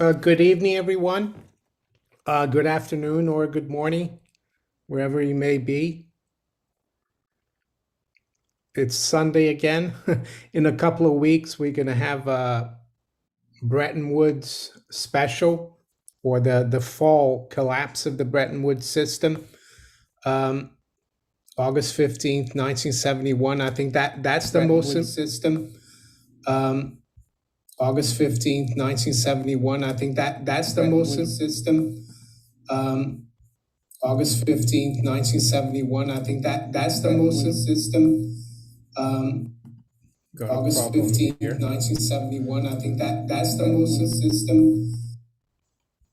Good evening, everyone. Good afternoon or good morning, wherever you may be. It's Sunday again. In a couple of weeks, we're going to have a Bretton Woods special, or the fall collapse of the Bretton Woods system. Um, August 15th, 1971. I think that's the Bretton most Woods system. August 15th, 1971. I think that's the Bretton most Woods system. August 15th, 1971. I think that's the Bretton most Woods system. got a August problem 15th, here. 1971. I think that's the Bretton most Woods. system.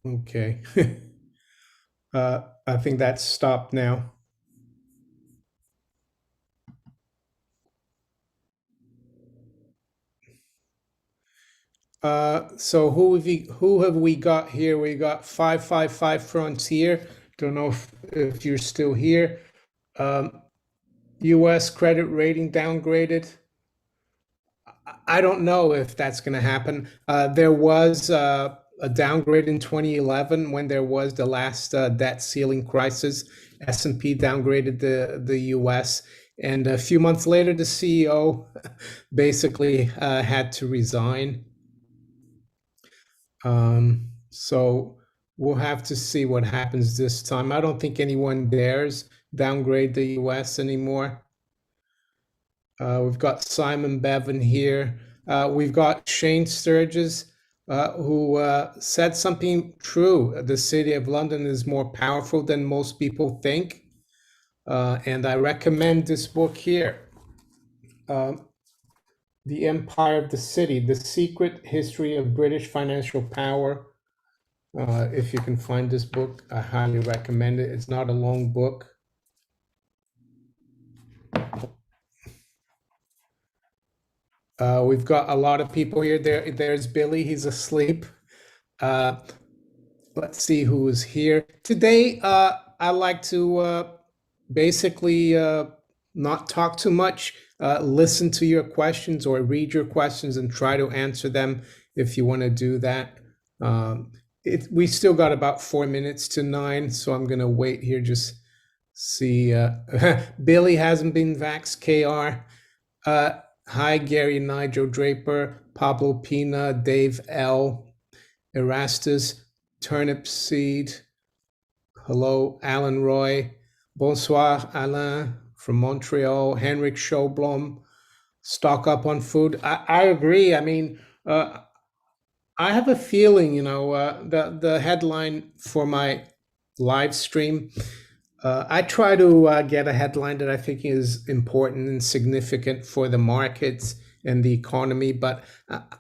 Okay. I think that's stopped now. So who have we got here? We got 555 Frontier. Don't know if you're still here. US credit rating downgraded. I don't know if that's going to happen. There was a downgrade in 2011 when there was the last debt ceiling crisis. S&P downgraded the US, and a few months later, the CEO basically had to resign. So we'll have to see what happens this time. I don't think anyone dares downgrade the US anymore. We've got Simon Bevan here. We've got Shane Sturgis, who said something true. The City of London is more powerful than most people think. And I recommend this book here, The Empire of the City, The Secret History of British Financial Power. If you can find this book, I highly recommend it. It's not a long book. We've got a lot of people here. There's Billy. He's asleep. Let's see who is here today. I like to basically not talk too much. Listen to your questions or read your questions and try to answer them if you want to do that. We still got about 4 minutes to 9, so I'm gonna wait here. Just see. Billy hasn't been vaxxed. Kr. Hi, Gary, Nigel Draper, Pablo Pina, Dave L, Erastus, Turnip Seed. Hello, Alan Roy. Bonsoir, Alain from Montreal. Henrik Schoblom. Stock up on food. I agree. I mean, I have a feeling, the headline for my live stream. I try to get a headline that I think is important and significant for the markets and the economy, but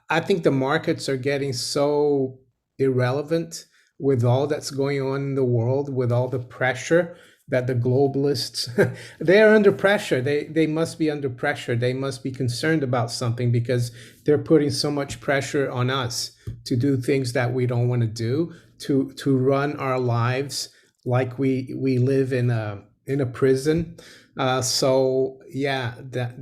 I think the markets are getting so irrelevant with all that's going on in the world, with all the pressure that the globalists they're under pressure. They must be under pressure. They must be concerned about something because they're putting so much pressure on us to do things that we don't want to do, to run our lives like we live in a prison. So yeah, the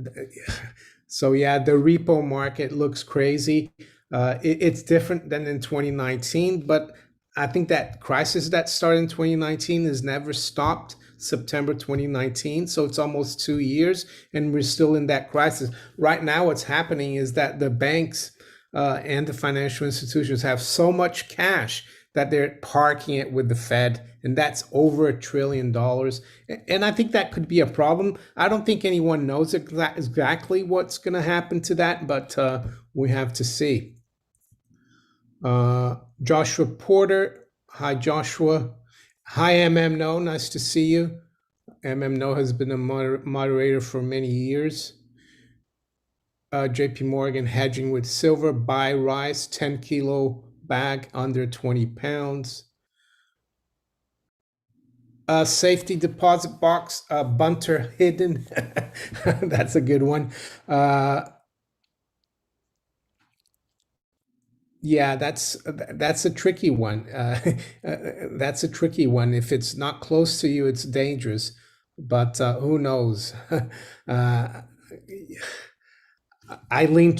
repo market looks crazy. It's different than in 2019, but I think that crisis that started in 2019 has never stopped. September 2019, so it's almost 2 years, and we're still in that crisis. Right now, what's happening is that the banks and the financial institutions have so much cash that they're parking it with the Fed, and that's over $1 trillion. And I think that could be a problem. I don't think anyone knows exactly what's going to happen to that, but we have to see. Joshua Porter. Hi, Joshua. Hi, MMNO. Nice to see you. MMNO has been a moderator for many years. JP Morgan hedging with silver. Buy rice, 10 kilo bag under 20 pounds. Safety deposit box, bunter hidden. That's a good one. Yeah, that's a tricky one. That's a tricky one. If it's not close to you, it's dangerous. But who knows? I lean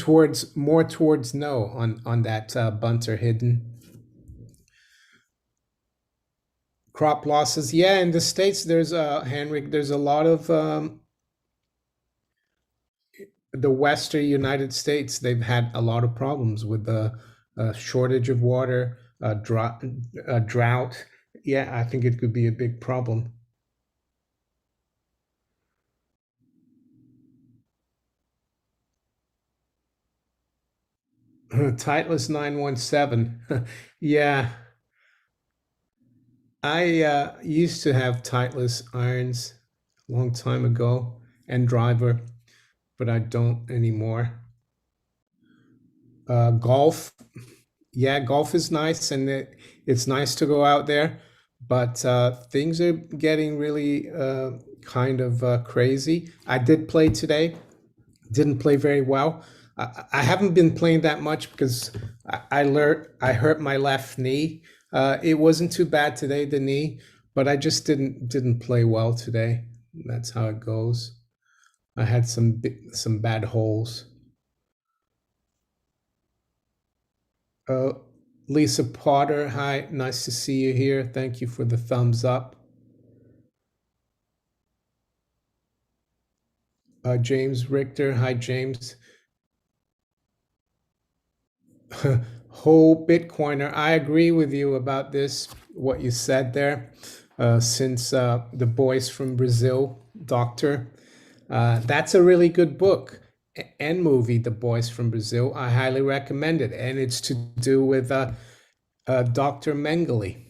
more towards no on that bunter hidden. Crop losses. Yeah, in the States, there's Henrik, there's a lot of the Western United States, they've had a lot of problems with the shortage of water, drought. Yeah, I think it could be a big problem. Titleist 917. Yeah, I used to have Titleist irons a long time ago and driver, but I don't anymore. Golf. Yeah, golf is nice and it's nice to go out there, but things are getting really kind of crazy. I did play today, didn't play very well. I haven't been playing that much because I hurt my left knee. It wasn't too bad today, the knee, but I just didn't play well today. That's how it goes. I had some bad holes. Uh, Lisa Potter, hi, nice to see you here. Thank you for the thumbs up. James Richter, hi, James. Whole Bitcoiner, I agree with you about this, what you said there. Since The Boys from Brazil, Doctor, that's a really good book and movie, The Boys from Brazil. I highly recommend it. And it's to do with Dr. Mengele.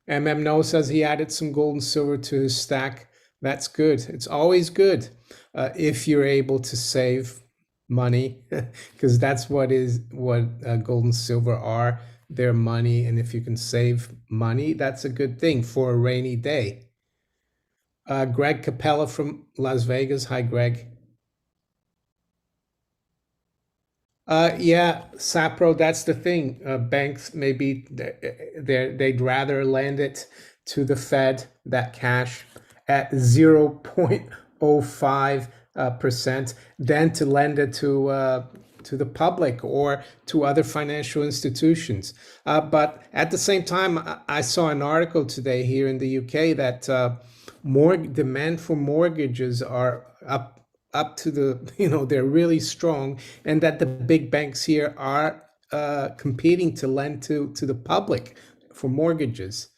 No says he added some gold and silver to his stack. That's good. It's always good if you're able to save money, because that's what gold and silver are. They're money, and if you can save money, that's a good thing for a rainy day. Greg Capella from Las Vegas. Hi, Greg. Yeah, Sapro, that's the thing. Banks maybe they'd rather lend it to the Fed, that cash, at 0.05 percent than to lend it to the public or to other financial institutions. But at the same time, I saw an article today here in the UK that more demand for mortgages are up to the, they're really strong, and that the big banks here are competing to lend to the public for mortgages.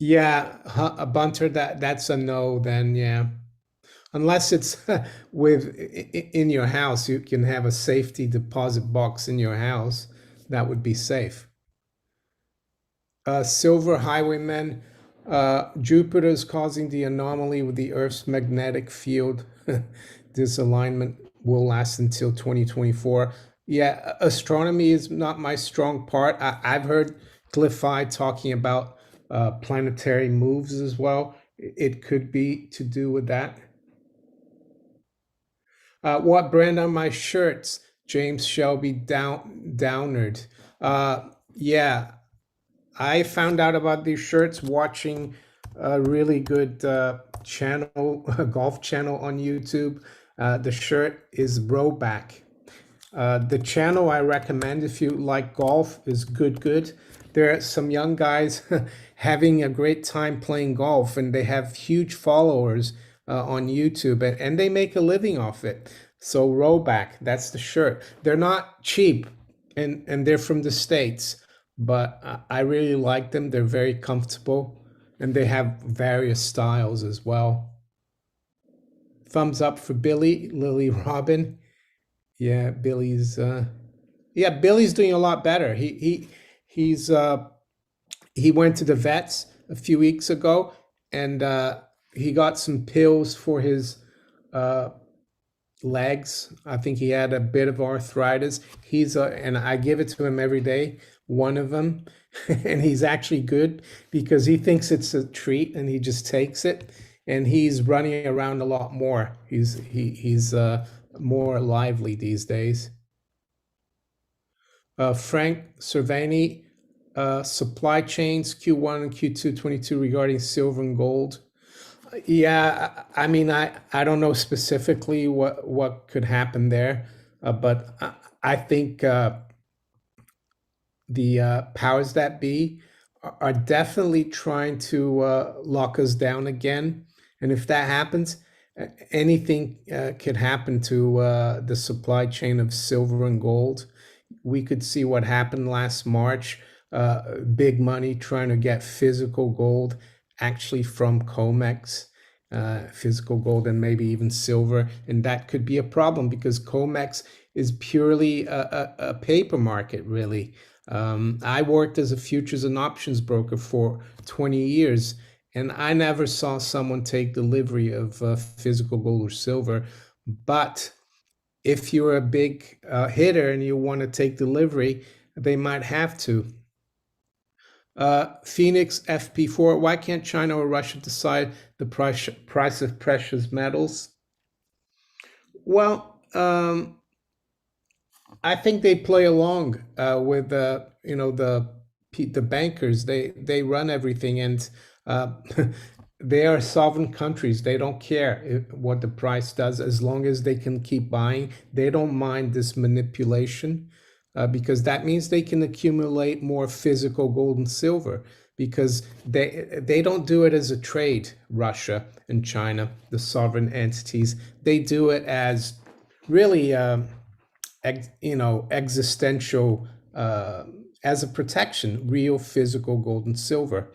Yeah, a bunter, that's a no then, yeah. Unless it's in your house, you can have a safety deposit box in your house. That would be safe. Silver Highwayman, Jupiter is causing the anomaly with the Earth's magnetic field. This alignment will last until 2024. Yeah, astronomy is not my strong part. I've heard Glyphi talking about planetary moves as well. It could be to do with that. What brand are my shirts? James Shelby Downard. Yeah, I found out about these shirts watching a really good channel, a golf channel on YouTube. The shirt is Rowback. The channel I recommend if you like golf is Good Good. There are some young guys having a great time playing golf, and they have huge followers on YouTube, and they make a living off it. So Rowback, that's the shirt. They're not cheap, and they're from the States, but I really like them. They're very comfortable, and they have various styles as well. Thumbs up for Billy, Lily Robin. Yeah, Billy's doing a lot better. He's he went to the vets a few weeks ago, and he got some pills for his uh, legs. I think he had a bit of arthritis. And I give it to him every day, one of them, and he's actually good because he thinks it's a treat and he just takes it. And he's running around a lot more. He's more lively these days. Frank Cervani, supply chains Q1 and Q2 22 regarding silver and gold. Yeah, I mean, I don't know specifically what could happen there, but I think the powers that be are definitely trying to lock us down again. And if that happens, anything could happen to the supply chain of silver and gold. We could see what happened last March. Big money trying to get physical gold actually from COMEX, physical gold and maybe even silver. And that could be a problem because COMEX is purely a paper market, really. I worked as a futures and options broker for 20 years, and I never saw someone take delivery of physical gold or silver. But if you're a big hitter and you want to take delivery, they might have to. Phoenix FP4, why can't China or Russia decide the price of precious metals? Well, I think they play along with the bankers. They run everything, and uh, they are sovereign countries. They don't care what the price does as long as they can keep buying. They don't mind this manipulation because that means they can accumulate more physical gold and silver because they don't do it as a trade. Russia and China, the sovereign entities, they do it as really. Existential as a protection, real physical gold and silver.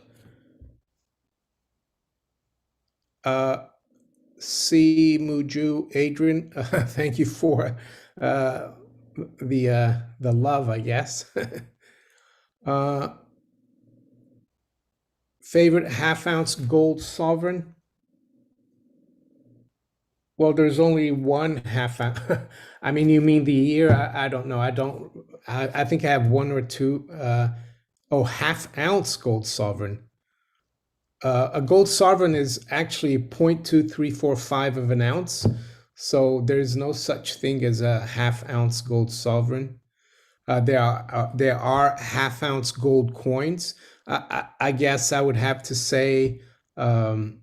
Uh, C. Muju, Adrian, thank you for uh, the love, I guess. uh, Favorite half ounce gold sovereign? Well, there's only one half ounce. I mean, you mean the year? I don't know. I don't. I think I have one or two. Oh, half ounce gold sovereign. A gold sovereign is actually 0.2345 of an ounce. So there's no such thing as a half ounce gold sovereign. There are half ounce gold coins. I guess I would have to say the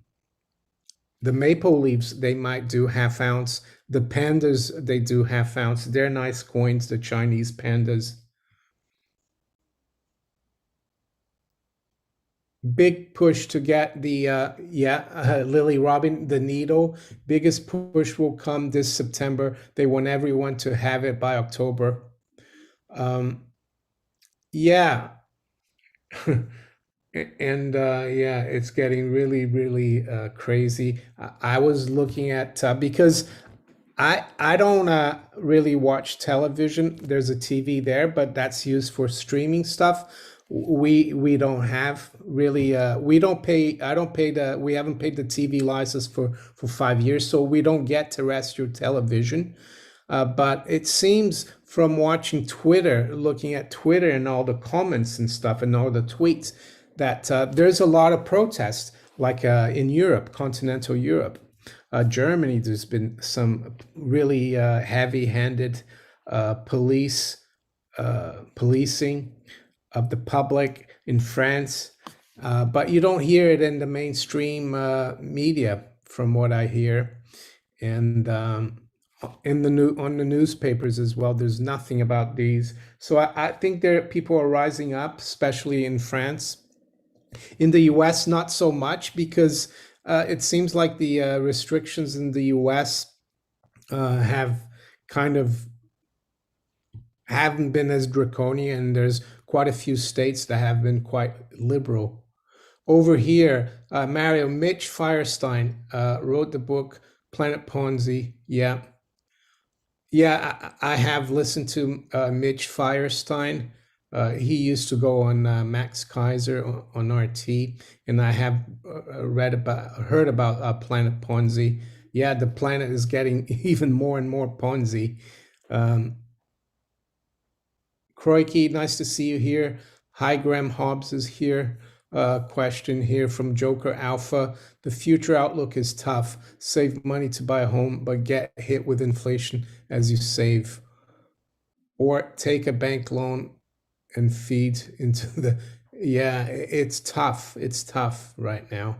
maple leaves they might do half ounce. The pandas they do half ounce. They're nice coins. The Chinese pandas. Big push to get the Lily Robin the needle. Biggest push will come this September. They want everyone to have it by October. Yeah. And yeah, it's getting really, really crazy. I was looking at because I don't really watch television. There's a TV there, but that's used for streaming stuff. We don't have really we don't pay I don't pay the we haven't paid the TV license for 5 years, so we don't get terrestrial television. But it seems from watching Twitter, looking at Twitter and all the comments and stuff and all the tweets, that there's a lot of protests, like in Europe, continental Europe. Germany, there's been some really heavy-handed policing of the public in France, but you don't hear it in the mainstream media, from what I hear. And in the new on the newspapers as well, there's nothing about these. So I think there people are rising up, especially in France. In the US, not so much because it seems like the restrictions in the US have kind of haven't been as draconian. There's quite a few states that have been quite liberal. Over here, Mario Mitch Firestein wrote the book Planet Ponzi. Yeah, yeah, I have listened to Mitch Firestein. He used to go on Max Kaiser on RT, and I have heard about Planet Ponzi. Yeah, the planet is getting even more and more Ponzi. Um, Kroiki, nice to see you here. Hi, Graham Hobbs is here. Question here from Joker Alpha. The future outlook is tough. Save money to buy a home, but get hit with inflation as you save. Or take a bank loan and feed into the. Yeah, it's tough. It's tough right now.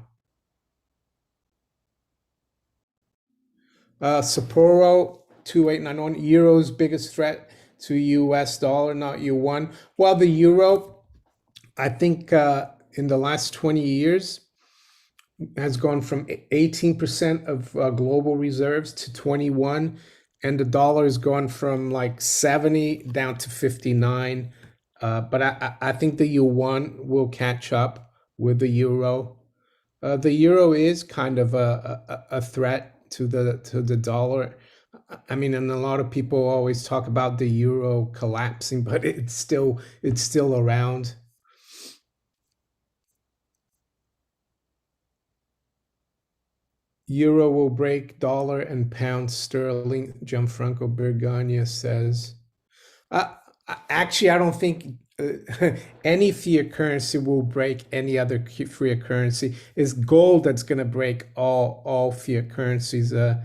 Sapporo 2891. Euro's biggest threat to US dollar, not yuan. Well, the euro, I think in the last 20 years has gone from 18% of global reserves to 21, and the dollar has gone from like 70 down to 59. But I think the yuan will catch up with the euro. The euro is kind of a threat to the dollar. I mean, and a lot of people always talk about the euro collapsing, but it's still around. Euro will break dollar and pound sterling, Gianfranco Bergagna says. Uh, Actually, I don't think any fiat currency will break any other fiat currency. It's gold that's going to break all fiat currencies. Is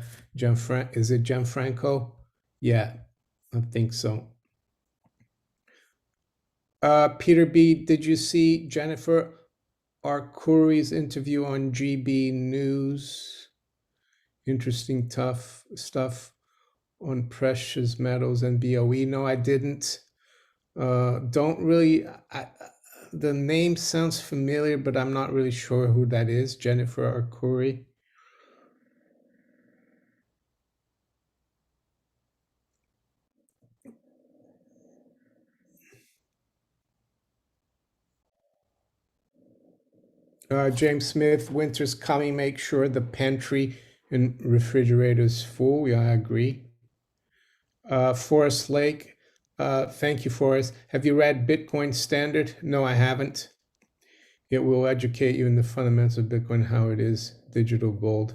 it Gianfranco? Yeah, I think so. Peter B, did you see Jennifer Arcuri's interview on GB News? Interesting, tough stuff on precious metals and BOE. No, I didn't. Don't really. The name sounds familiar, but I'm not really sure who that is. Jennifer Arcuri. James Smith, winter's coming. Make sure the pantry and refrigerator is full. Yeah, I agree. Forest Lake. Thank you, Forrest. Have you read Bitcoin Standard? No, I haven't. It will educate you in the fundamentals of Bitcoin, how it is digital gold.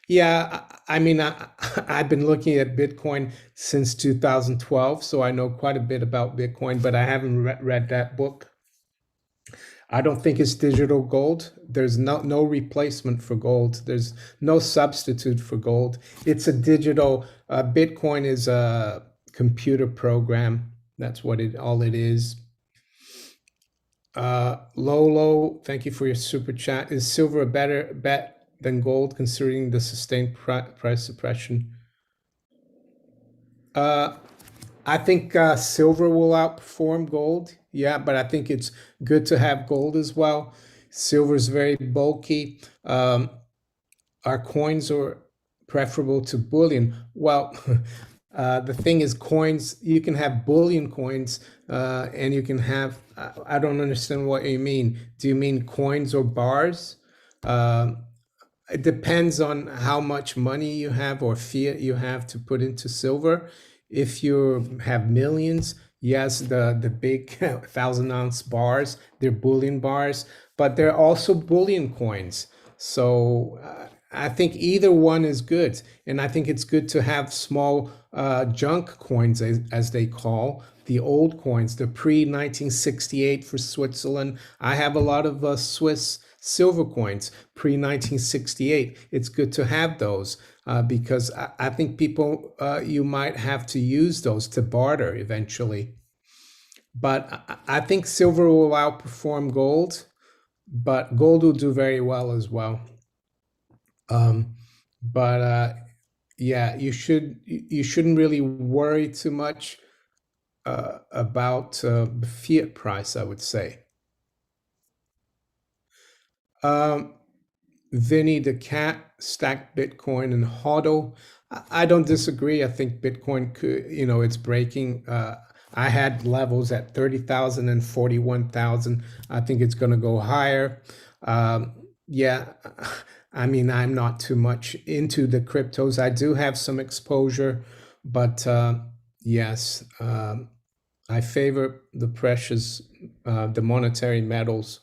Yeah, I mean, I've been looking at Bitcoin since 2012, so I know quite a bit about Bitcoin, but I haven't read that book. I don't think it's digital gold. There's no replacement for gold. There's no substitute for gold. It's a digital. Bitcoin is a computer program. That's what it all it is. Lolo, thank you for your super chat. Is silver a better bet than gold considering the sustained price suppression? Uh, I think silver will outperform gold. Yeah, but I think it's good to have gold as well. Silver is very bulky. Our coins are preferable to bullion. Well, the thing is, coins, you can have bullion coins and you can have, I don't understand what you mean. Do you mean coins or bars? Um, it depends on how much money you have or fiat you have to put into silver. If you have millions, yes, the big 1,000 ounce bars, they're bullion bars, but they're also bullion coins. So I think either one is good. And I think it's good to have small junk coins, as they call the old coins, the pre 1968 for Switzerland. I have a lot of Swiss silver coins pre 1968. It's good to have those because I think people, you might have to use those to barter eventually. But I think silver will outperform gold, but gold will do very well as well. Um, but yeah, you shouldn't really worry too much about the fiat price, I would say. Um, Vinny the cat stacked Bitcoin and hodl. I don't disagree. I think Bitcoin could, it's breaking. I had levels at 30,000 and 41,000. I think it's going to go higher. Yeah, I mean, I'm not too much into the cryptos. I do have some exposure, but yes, I favor the precious, the monetary metals.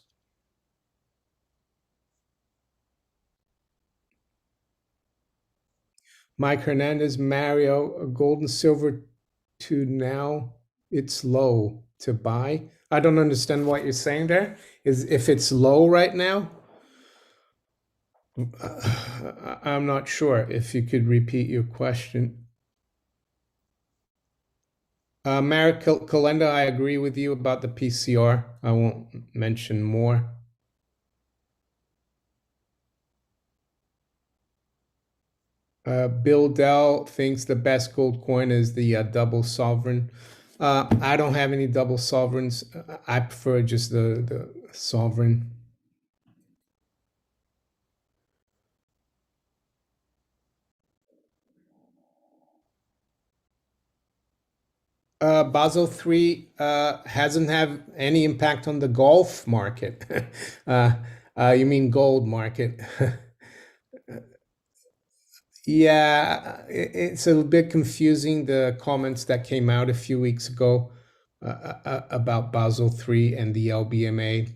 Mike Hernandez, Mario, gold and silver to now it's low to buy. I don't understand what you're saying there. Is if it's low right now? I'm not sure if you could repeat your question. Marek Kalenda, I agree with you about the PCR. I won't mention more. Bill Dell thinks the best gold coin is the double sovereign. I don't have any double sovereigns. I prefer just the sovereign. Basel III hasn't have any impact on the golf market. uh, you mean gold market? Yeah, it's a bit confusing, the comments that came out a few weeks ago about Basel III and the LBMA.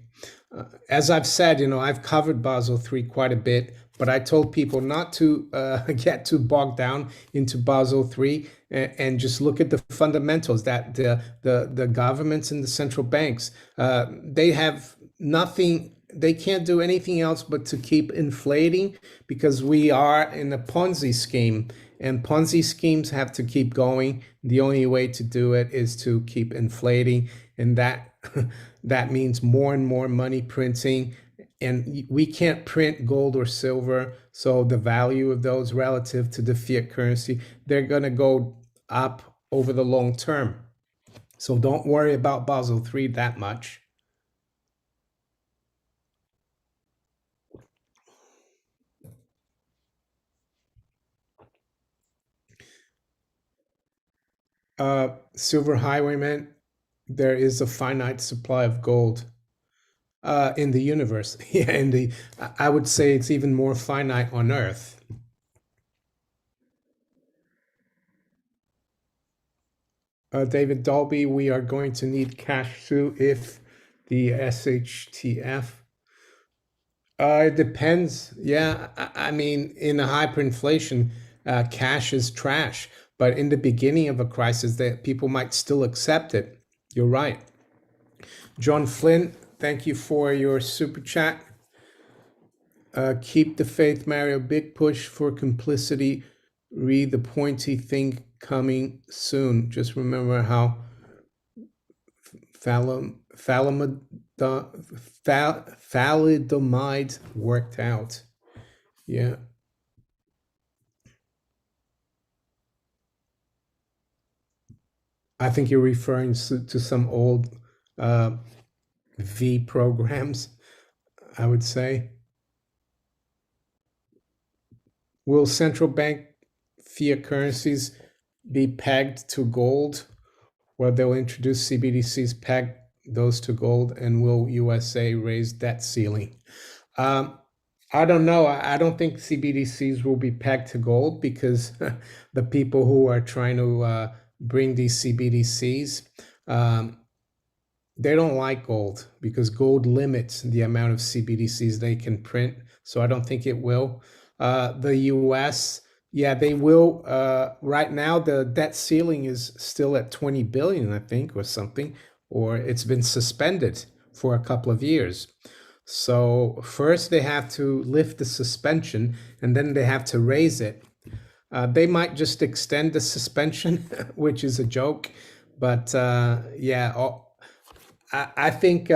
As I've said, I've covered Basel III quite a bit, but I told people not to get too bogged down into Basel III and just look at the fundamentals that the governments and the central banks, they have nothing, they can't do anything else but to keep inflating because we are in a Ponzi scheme, and Ponzi schemes have to keep going. The only way to do it is to keep inflating, and that that means more and more money printing. And we can't print gold or silver, so the value of those relative to the fiat currency, they're going to go up over the long term. So don't worry about Basel III that much. Silver highwayman, there is a finite supply of gold in the universe. Yeah, I would say it's even more finite on Earth. David Dolby, we are going to need cash too if the SHTF. It depends. Yeah, I mean, in a hyperinflation, cash is trash. But in the beginning of a crisis, that people might still accept it. You're right. John Flynn, thank you for your super chat. Keep the faith, Mario. Big push for complicity. Read the pointy thing coming soon. Just remember how thalidomide worked out. Yeah. I think you're referring to some old uh, V programs, I would say. Will central bank fiat currencies be pegged to gold? Well, they'll introduce CBDCs, peg those to gold, and will USA raise debt ceiling? Um, I don't know. I don't think CBDCs will be pegged to gold because the people who are trying to bring these CBDCs, um, they don't like gold because gold limits the amount of CBDCs they can print. So I don't think it will. The US, yeah, they will. Right now, the debt ceiling is still at 20 billion, I think, or something, or it's been suspended for a couple of years. So first they have to lift the suspension and then they have to raise it. They might just extend the suspension, which is a joke. But yeah, I think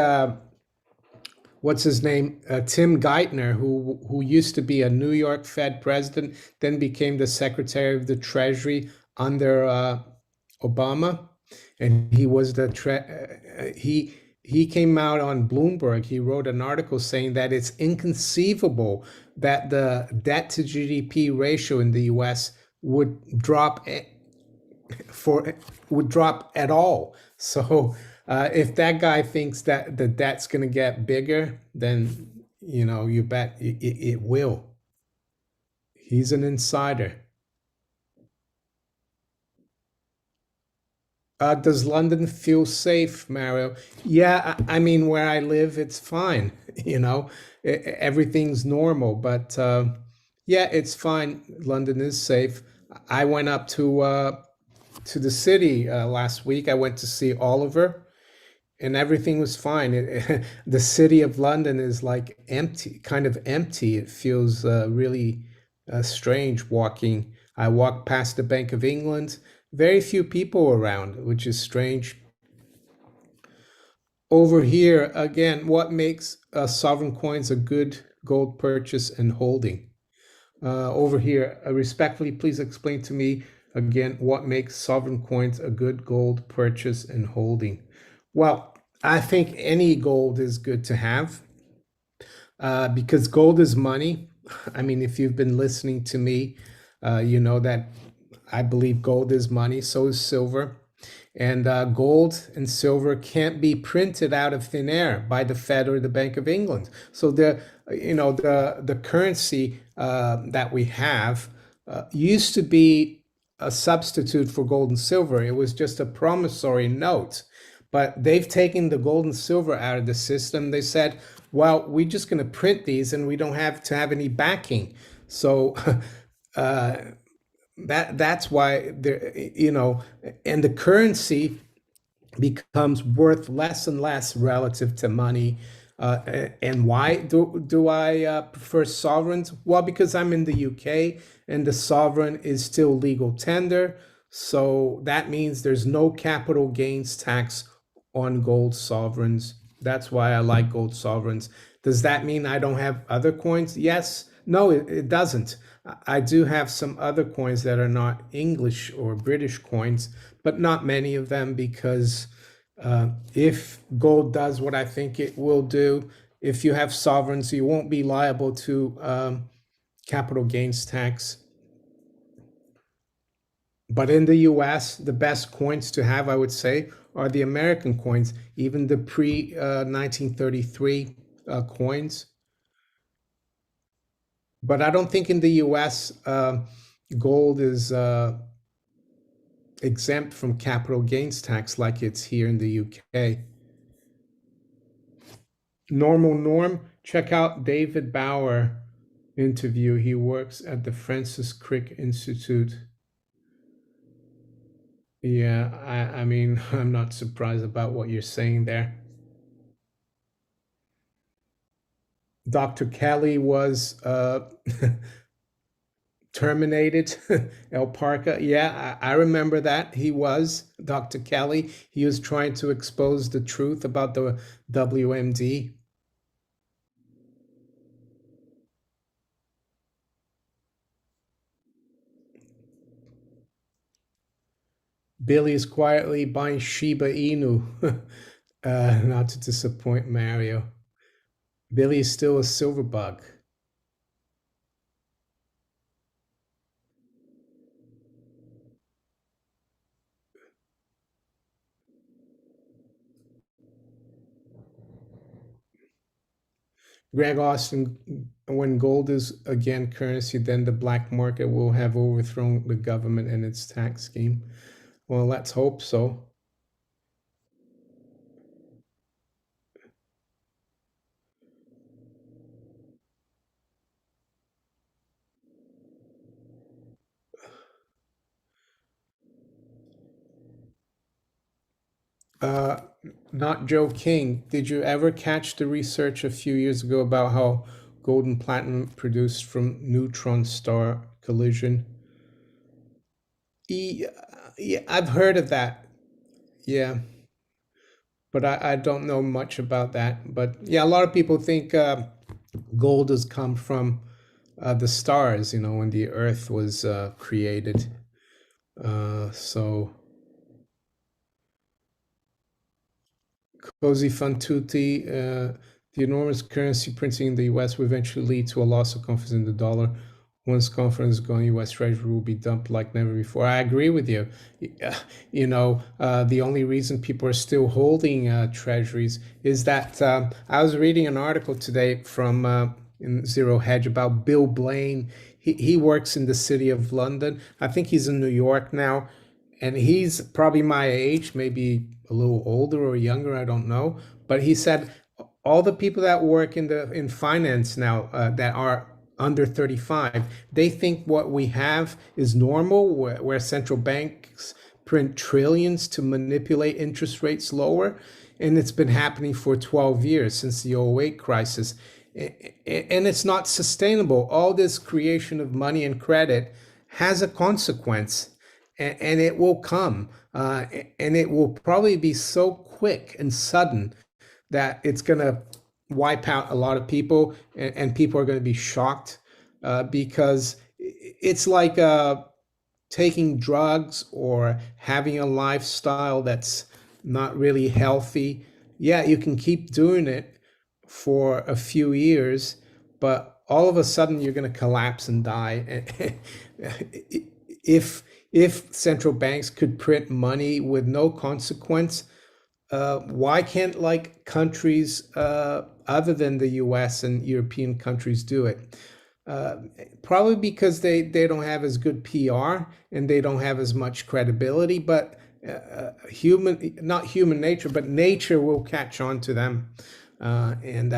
what's his name? Tim Geithner, who used to be a New York Fed president, then became the Secretary of the Treasury under Obama, and he was he came out on Bloomberg. He wrote an article saying that it's inconceivable that the debt to GDP ratio in the U.S. would drop for would drop at all. So if that guy thinks that the debt's going to get bigger, then you bet it will. He's an insider. Does London feel safe, Mario? Yeah, I mean, where I live, it's fine. Everything's normal. But yeah, it's fine. London is safe. I went up to the city last week. I went to see Oliver, and everything was fine. The city of London is like empty, kind of empty. It feels really strange walking. I walked past the Bank of England, very few people around, which is strange. Over here, again, what makes sovereign coins a good gold purchase and holding? over here, respectfully, please explain to me again what makes sovereign coins a good gold purchase and holding. Well, I think any gold is good to have because gold is money. I mean, if you've been listening to me, you know that I believe gold is money, so is silver. And gold and silver can't be printed out of thin air by the Fed or the Bank of England. So the currency that we have used to be a substitute for gold and silver. It was just a promissory note. But they've taken the gold and silver out of the system. They said, well, we're just going to print these and we don't have to have any backing. So that's why and the currency becomes worth less and less relative to money. And why do I prefer sovereigns? Well, because I'm in the UK and the sovereign is still legal tender. So that means there's no capital gains tax on gold sovereigns. That's why I like gold sovereigns. Does that mean I don't have other coins? Yes. No, it doesn't. I do have some other coins that are not English or British coins, but not many of them because if gold does what I think it will do, if you have sovereigns, you won't be liable to capital gains tax. But in the US, the best coins to have, I would say, are the American coins, even the pre 1933 coins. But I don't think in the US gold is exempt from capital gains tax like it's here in the UK. Normal Norm, check out David Bauer interview. He works at the Francis Crick Institute. Yeah, I mean, I'm not surprised about what you're saying there. Dr. Kelly was terminated. El Parca, yeah, I remember that. He was Dr. Kelly. He was trying to expose the truth about the WMD. Billy is quietly buying Shiba Inu. Not to disappoint Mario. Billy is still a silver bug. Greg Austin, when gold is again currency, then the black market will have overthrown the government and its tax scheme. Well, let's hope so. Uh, Not Joe King. Did you ever catch the research a few years ago about how gold and platinum produced from neutron star collision? Yeah, yeah, I've heard of that. Yeah, but I don't know much about that. But yeah, a lot of people think gold has come from the stars, when the Earth was created. So Cozy fan tutti, the enormous currency printing in the US will eventually lead to a loss of confidence in the dollar. Once confidence is gone, US Treasury will be dumped like never before. I agree with you. The only reason people are still holding treasuries is that I was reading an article today from in Zero Hedge about Bill Blaine. He works in the city of London. I think he's in New York now, and he's probably my age, maybe a little older or younger, I don't know. But he said all the people that work in finance now that are under 35, they think what we have is normal, where central banks print trillions to manipulate interest rates lower, and it's been happening for 12 years since the '08 crisis. And it's not sustainable. All this creation of money and credit has a consequence, and it will come, and it will probably be so quick and sudden that it's going to wipe out a lot of people, and people are going to be shocked. because it's like taking drugs or having a lifestyle that's not really healthy. Yeah, you can keep doing it for a few years, but all of a sudden you're going to collapse and die. if if central banks could print money with no consequence, why can't like countries other than the US and European countries do it? Uh, Probably because they don't have as good PR and they don't have as much credibility, but not human nature, but nature will catch on to them. And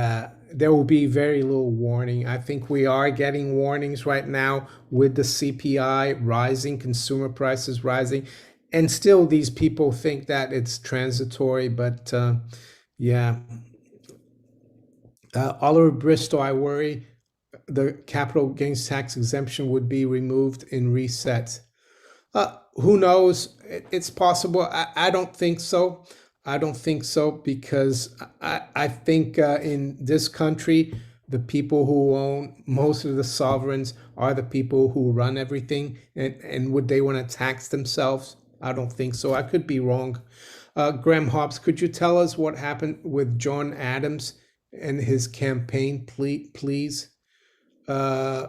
there will be very little warning. I think we are getting warnings right now with the CPI rising, consumer prices rising, and still these people think that it's transitory. But yeah, Oliver Bristow, I worry the capital gains tax exemption would be removed in reset. Who knows? It's possible. I don't think so. I don't think so because I think in this country, the people who own most of the sovereigns are the people who run everything. And would they want to tax themselves? I don't think so. I could be wrong. Graham Hobbs, could you tell us what happened with John Adams and his campaign, please? Uh,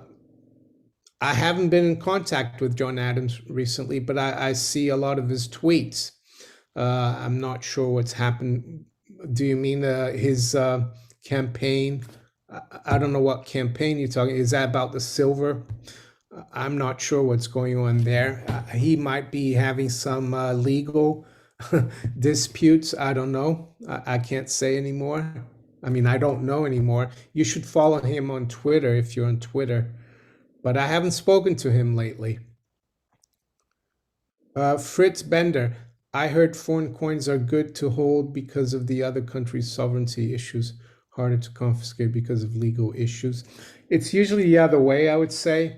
I haven't been in contact with John Adams recently, but I see a lot of his tweets. I'm not sure what's happened. Do you mean his campaign? I don't know what campaign you're talking. Is that about the silver? I'm not sure what's going on there. He might be having some legal disputes. I don't know. I can't say anymore. I mean, I don't know anymore. You should follow him on Twitter if you're on Twitter, but I haven't spoken to him lately. Fritz Bender, I heard foreign coins are good to hold because of the other country's sovereignty issues, harder to confiscate because of legal issues. It's usually the other way, I would say.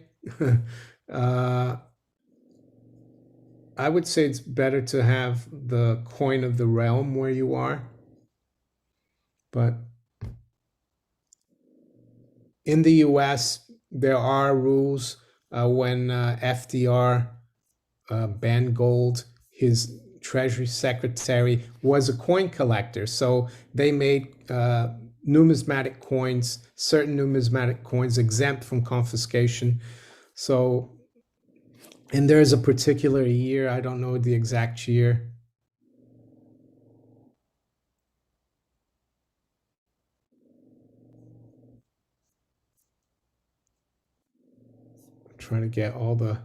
uh, I would say it's better to have the coin of the realm where you are, but in the US, there are rules when FDR banned gold. His Treasury Secretary was a coin collector, so they made numismatic coins, certain numismatic coins, exempt from confiscation. So, and there's a particular year, I don't know the exact year. I'm trying to get all the.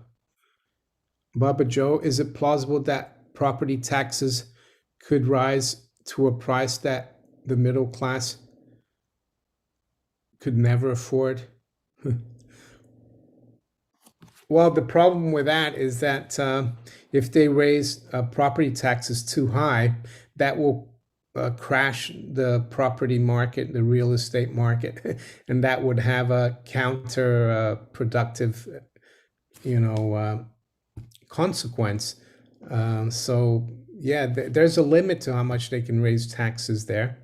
Baba Joe, is it plausible that property taxes could rise to a price that the middle class could never afford? Well, the problem with that is that if they raise property taxes too high, that will crash the property market, the real estate market, and that would have a counterproductive, you know, consequence. So yeah, there's a limit to how much they can raise taxes there.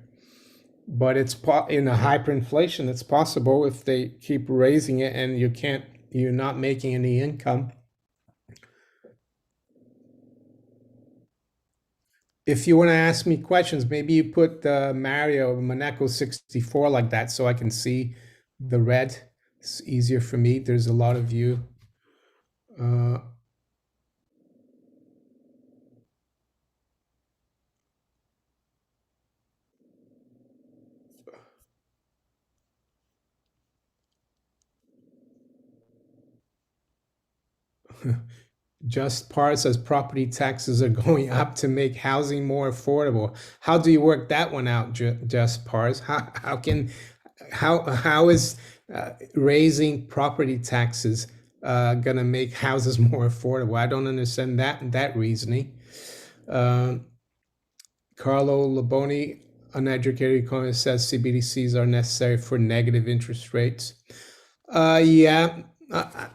But in a hyperinflation, it's possible if they keep raising it and you're not making any income. If you want to ask me questions, maybe you put Mario Monaco 64 like that so I can see the red. It's easier for me. There's a lot of you. Uh, Just Par says property taxes are going up to make housing more affordable. How do you work that one out, Just Pars? How is raising property taxes gonna make houses more affordable? I don't understand that reasoning. Uh, Carlo Laboni, uneducated economist, says CBDCs are necessary for negative interest rates. Yeah,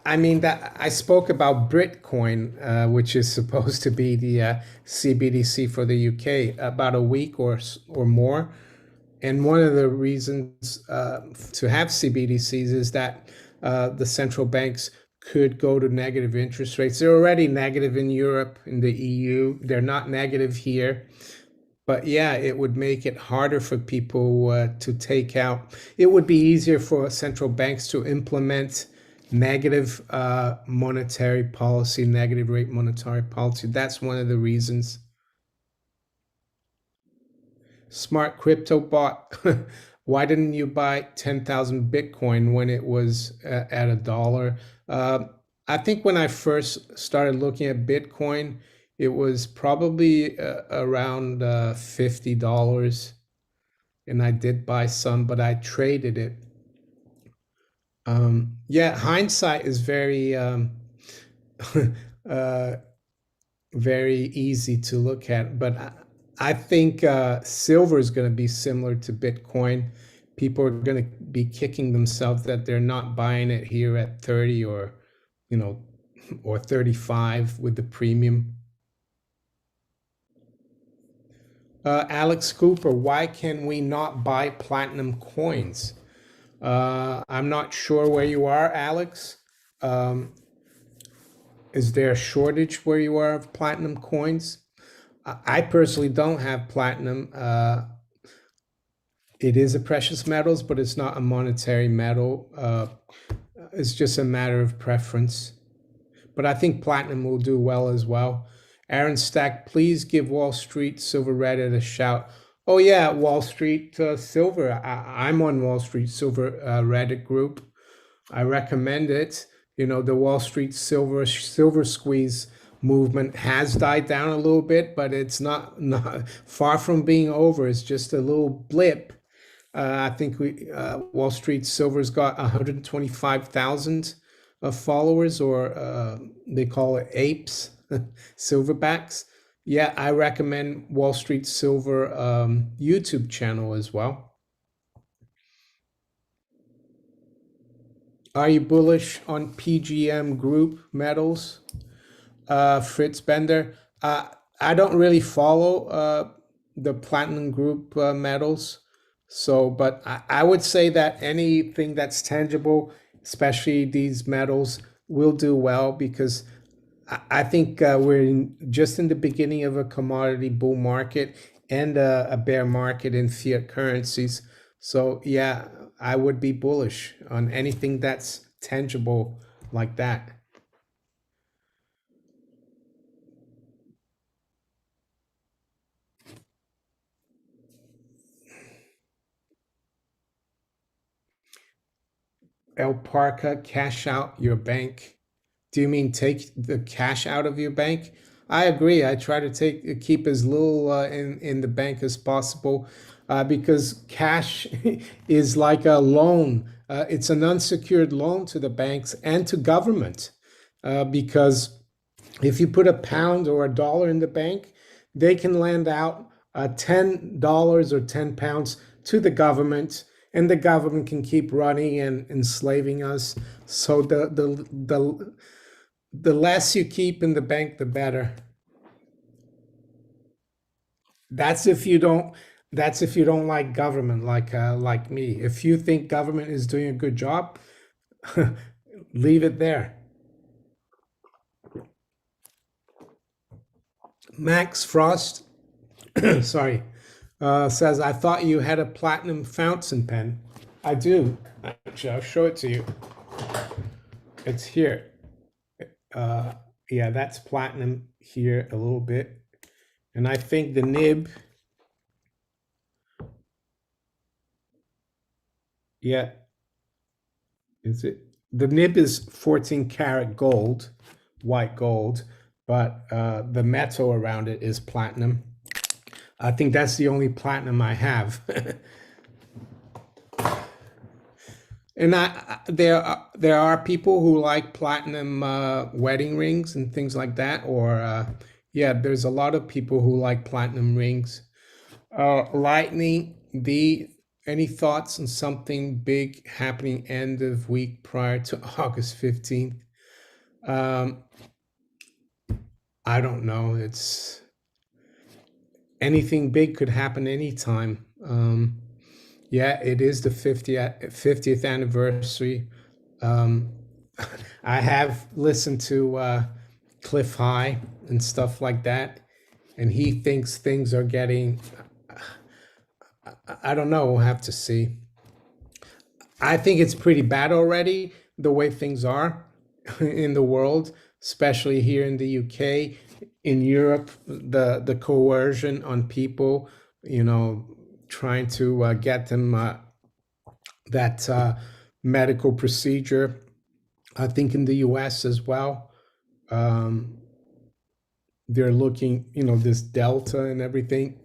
I mean that I spoke about Britcoin, which is supposed to be the CBDC for the UK, about a week or more. And one of the reasons to have CBDCs is that the central banks could go to negative interest rates. They're already negative in Europe, in the EU. They're not negative here. But yeah, it would make it harder for people to take out. It would be easier for central banks to implement negative monetary policy, negative rate monetary policy. That's one of the reasons. Smart crypto bot. Why didn't you buy 10,000 Bitcoin when it was at $1? Uh, I think when I first started looking at Bitcoin, it was probably around $50, and I did buy some, but I traded it. Yeah, hindsight is very uh, very easy to look at, but I think silver is going to be similar to Bitcoin. People are going to be kicking themselves that they're not buying it here at 30 or, you know, or 35 with the premium. Alex Cooper, why can we not buy platinum coins? I'm not sure where you are, Alex. Um, is there a shortage where you are of platinum coins? I personally don't have platinum. It is a precious metals, but it's not a monetary metal. It's just a matter of preference. But I think platinum will do well as well. Aaron Stack, please give Wall Street Silver Reddit a shout. Oh yeah, Wall Street Silver. I'm on Wall Street Silver Reddit group. I recommend it. You know, the Wall Street silver squeeze movement has died down a little bit, but it's not far from being over. It's just a little blip. I think Wall Street Silver's got 125,000 followers, or they call it apes, silverbacks. Yeah, I recommend Wall Street Silver YouTube channel as well. Are you bullish on PGM group metals? Fritz Bender. I don't really follow the platinum group metals. So, but I would say that anything that's tangible, especially these metals, will do well because I think just in the beginning of a commodity bull market and a bear market in fiat currencies. So, yeah, I would be bullish on anything that's tangible like that. El Parca, cash out your bank. Do you mean take the cash out of your bank? I agree. I try to keep as little in the bank as possible because cash is like a loan. It's an unsecured loan to the banks and to government because if you put a pound or a dollar in the bank, they can lend out $10 or 10 pounds to the government, and the government can keep running and enslaving us. So the less you keep in the bank, the better. That's if you don't. That's if you don't like government, like me. If you think government is doing a good job, leave it there. Max Frost, sorry, says, I thought you had a platinum fountain pen. I do. Actually, I'll show it to you. It's here. Uh, yeah, that's platinum here a little bit. And I think the nib, yeah, is it? The nib is 14 karat gold, white gold, but the metal around it is platinum. I think that's the only platinum I have. And there are people who like platinum wedding rings and things like that, or yeah, there's a lot of people who like platinum rings. Lightning, the any thoughts on something big happening end of week prior to August 15th? Um, I don't know. It's anything big could happen anytime. Yeah, it is the 50th anniversary Um, I have listened to Cliff High and stuff like that, and he thinks things are getting. I don't know. We'll have to see. I think it's pretty bad already the way things are in the world, especially here in the UK, in Europe. The coercion on people, you know, trying to get them that medical procedure. I think in the US as well. Um, they're looking, you know, this Delta and everything.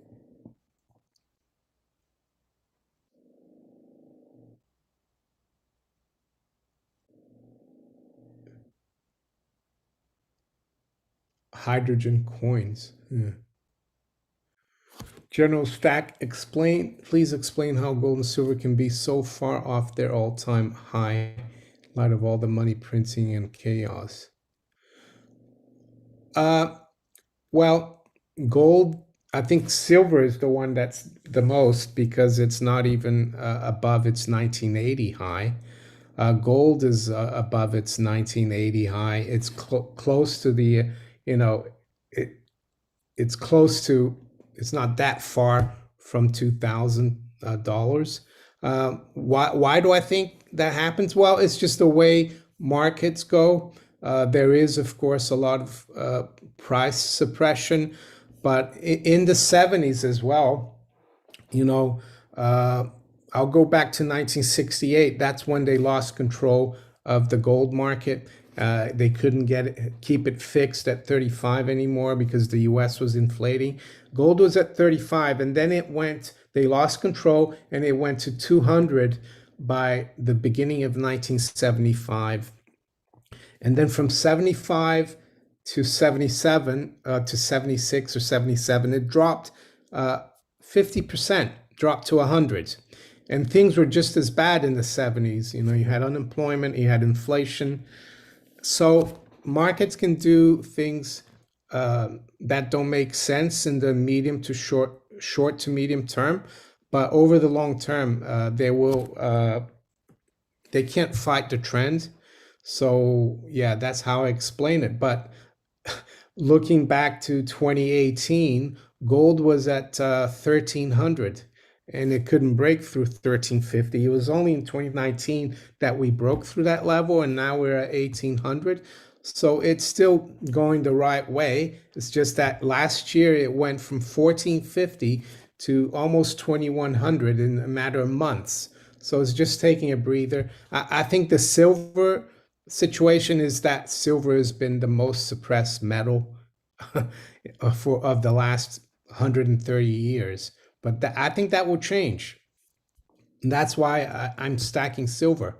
Hydrogen coins. Yeah. General Stack, please explain how gold and silver can be so far off their all-time high in light of all the money printing and chaos. Uh, well, gold, I think silver is the one that's the most because it's not even above its 1980 high. Gold is above its 1980 high. It's close to the, you know, it, it's close to, it's not that far from $2,000. Why do I think that happens? Well, it's just the way markets go. There is, of course, a lot of price suppression, but in the 70s as well, you know, uh, I'll go back to 1968. That's when they lost control of the gold market. They couldn't keep it fixed at 35 anymore because the US was inflating. Gold was at 35 and then they lost control and it went to 200 by the beginning of 1975. And then from 75 to 77 to 76 or 77, it dropped 50%, dropped to 100. And things were just as bad in the 70s. You know, you had unemployment, you had inflation. So markets can do things that don't make sense in the medium to short to medium term, but over the long term, they can't fight the trend. So yeah, that's how I explain it. But looking back to 2018, gold was at 1300 and it couldn't break through 1350. It was only in 2019 that we broke through that level and now we're at 1800. So it's still going the right way. It's just that last year it went from 1450 to almost 2100 in a matter of months. So it's just taking a breather. I think the silver situation is that silver has been the most suppressed metal for of the last 130 years. But I think that will change. And that's why I'm stacking silver.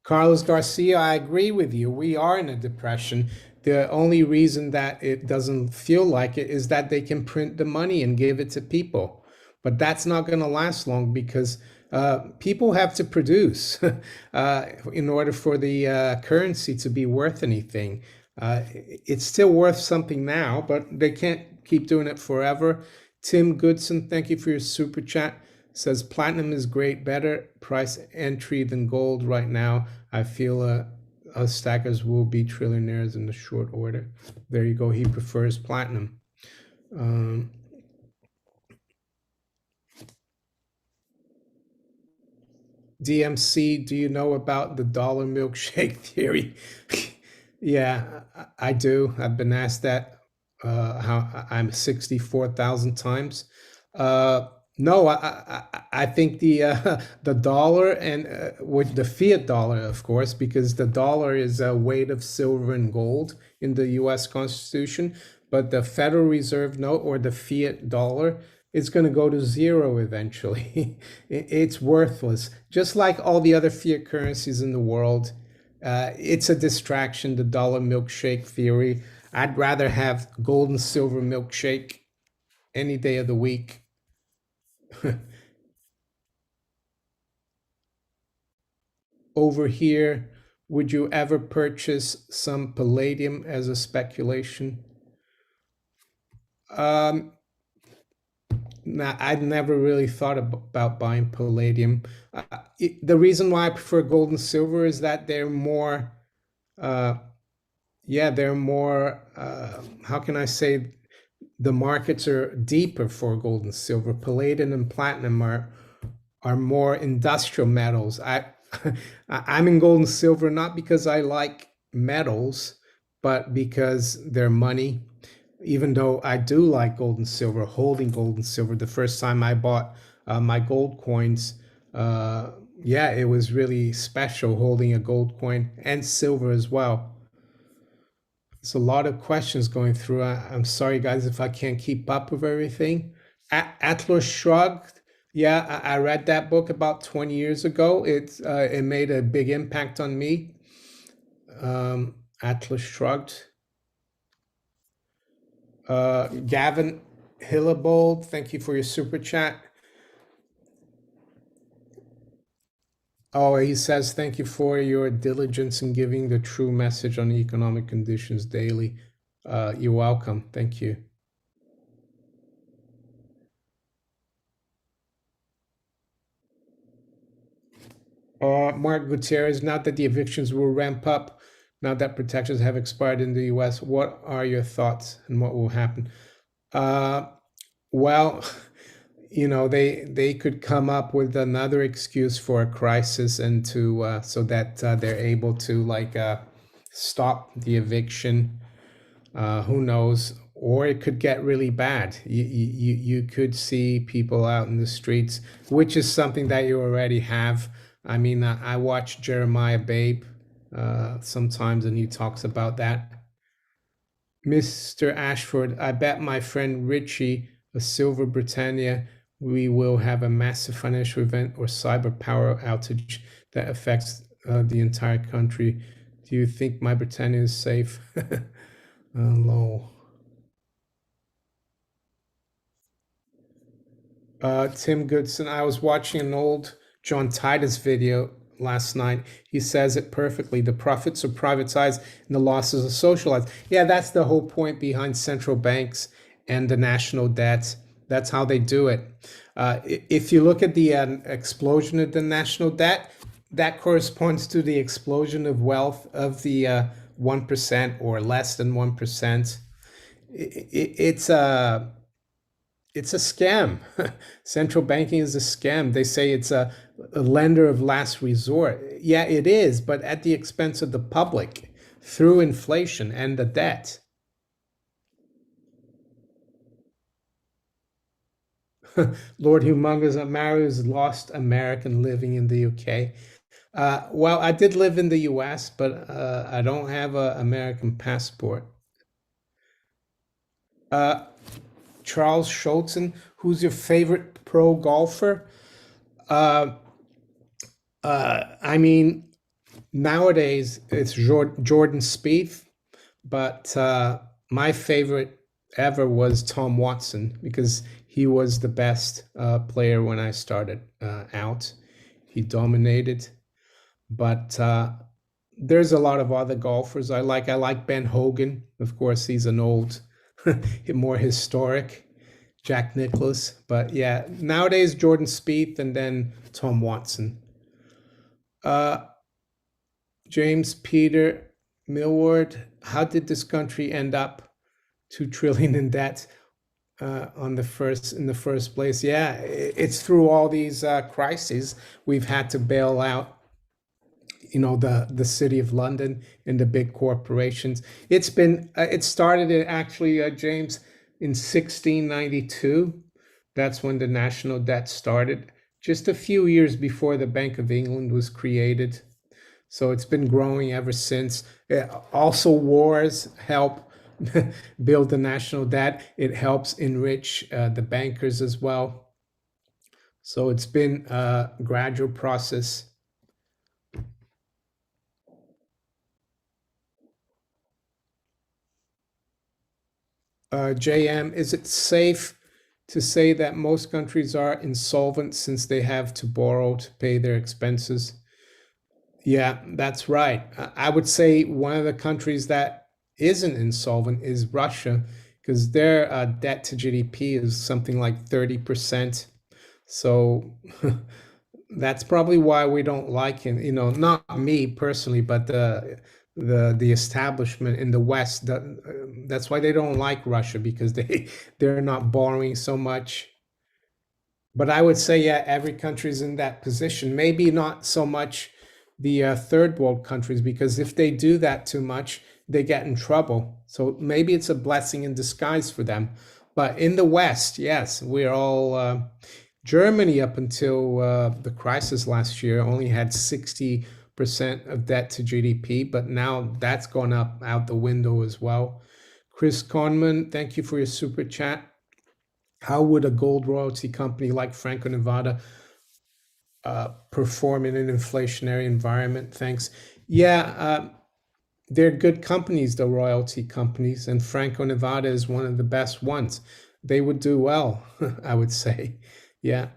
Carlos Garcia, I agree with you. We are in a depression. The only reason that it doesn't feel like it is that they can print the money and give it to people. But that's not going to last long because people have to produce in order for the currency to be worth anything. It's still worth something now, but they can't keep doing it forever. Tim Goodson, thank you for your super chat. Says platinum is great, better price entry than gold right now. I feel us stackers will be trillionaires in the short order. There you go. He prefers platinum. DMC, do you know about the dollar milkshake theory? Yeah, I do. I've been asked that how I'm 64,000 times. Uh, no, I think the dollar and with the fiat dollar, of course, because the dollar is a weight of silver and gold in the U.S. Constitution, but the Federal Reserve note or the fiat dollar is going to go to zero eventually. It's worthless, just like all the other fiat currencies in the world. It's a distraction, the dollar milkshake theory. I'd rather have gold and silver milkshake any day of the week. Over here, would you ever purchase some palladium as a speculation? Um, I'd never really thought about buying palladium. The reason why I prefer gold and silver is that they're more, uh, yeah, they're more, how can I say, the markets are deeper for gold and silver. Palladium and platinum are more industrial metals. I'm in gold and silver not because I like metals, but because they're money. Even though I do like gold and silver, holding gold and silver. The first time I bought my gold coins, uh, yeah, it was really special holding a gold coin and silver as well. There's a lot of questions going through. I'm sorry, guys, if I can't keep up with everything. Atlas Shrugged. Yeah, I read that book about 20 years ago. It made a big impact on me. Atlas Shrugged. Gavin Hillebold, thank you for your super chat. Oh, he says, thank you for your diligence in giving the true message on economic conditions daily. You're welcome. Thank you. Mark Gutierrez, now that the evictions will ramp up, now that protections have expired in the US, what are your thoughts and what will happen? Uh, well, they could come up with another excuse for a crisis and to so that they're able to stop the eviction. Who knows? Or it could get really bad. You could see people out in the streets, which is something that you already have. I mean, I watch Jeremiah Babe sometimes, and he talks about that. Mr. Ashford, I bet my friend Richie, a Silver Britannia, we will have a massive financial event or cyber power outage that affects the entire country. Do you think my Britannia is safe? Lol. Tim Goodson, I was watching an old John Titus video last night. He says it perfectly. The profits are privatized and the losses are socialized. Yeah, that's the whole point behind central banks and the national debt. That's how they do it. If you look at the explosion of the national debt, that corresponds to the explosion of wealth of the 1% or less than 1%. It's a scam. Central banking is a scam. They say it's a lender of last resort. Yeah, it is, but at the expense of the public through inflation and the debt. Lord Humongous Mario's lost American living in the UK. Well, I did live in the US, but I don't have an American passport. Uh, Charles Schultzen, who's your favorite pro golfer? Uh, I mean, nowadays it's Jordan Spieth, but my favorite ever was Tom Watson because he was the best player when I started out. He dominated, but there's a lot of other golfers I like. I like Ben Hogan. Of course, he's an old, more historic. Jack Nicklaus, but yeah, nowadays Jordan Spieth and then Tom Watson. Uh, James Peter Millward, how did this country end up 2 trillion in debt in the first place? Yeah, it's through all these crises we've had to bail out. The city of London and the big corporations. It started actually James in 1692. That's when the national debt started. Just a few years before the Bank of England was created. So it's been growing ever since. Also, wars help build the national debt. It helps enrich the bankers as well. So it's been a gradual process. JM, is it safe to say that most countries are insolvent since they have to borrow to pay their expenses? Yeah, that's right. I would say one of the countries that isn't insolvent is Russia because their debt to GDP is something like 30%. So that's probably why we don't like him. Not me personally, but the establishment in the West. That's why they don't like Russia, because they're not borrowing so much. But I would say, yeah, every country's in that position. Maybe not so much the third world countries, because if they do that too much, they get in trouble. So maybe it's a blessing in disguise for them. But in the West, yes, we're all. Germany, up until the crisis last year, only had 60% of debt to GDP, but now that's gone up out the window as well. Chris Conman, thank you for your super chat. How would a gold royalty company like Franco-Nevada perform in an inflationary environment? Thanks. Yeah, they're good companies, the royalty companies, and Franco-Nevada is one of the best ones. They would do well, I would say. Yeah.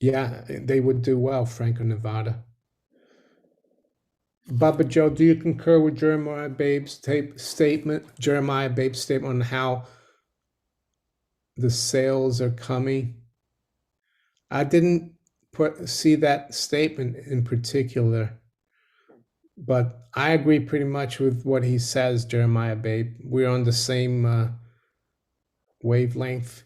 Yeah, they would do well, Franco-Nevada. Baba Joe, do you concur with Jeremiah Babe's statement on how the sales are coming? I didn't see that statement in particular, but I agree pretty much with what he says, Jeremiah Babe. We're on the same wavelength.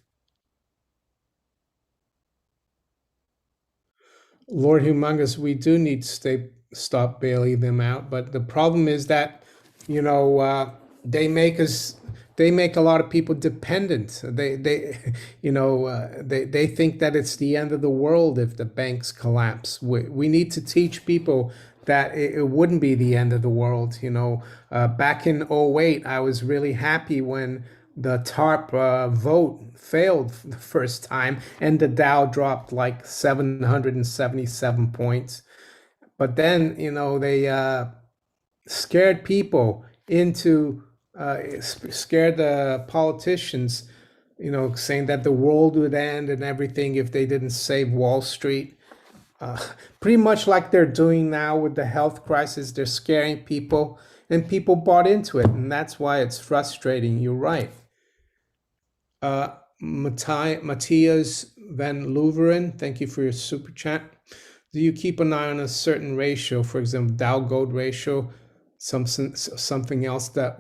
Lord Humongous, we do need to stop bailing them out, but the problem is that, you know, they make us, they make a lot of people dependent. They think that it's the end of the world if the banks collapse. We need to teach people that it wouldn't be the end of the world. Back in '08, I was really happy when the TARP vote failed for the first time and the Dow dropped like 777 points. But then, they scared people into, scared the politicians, saying that the world would end and everything if they didn't save Wall Street. Uh, Pretty much like they're doing now with the health crisis. They're scaring people, and people bought into it. And that's why it's frustrating. You're right. Matthias Van Louveren, thank you for your super chat. Do you keep an eye on a certain ratio, for example, Dow gold ratio, something else that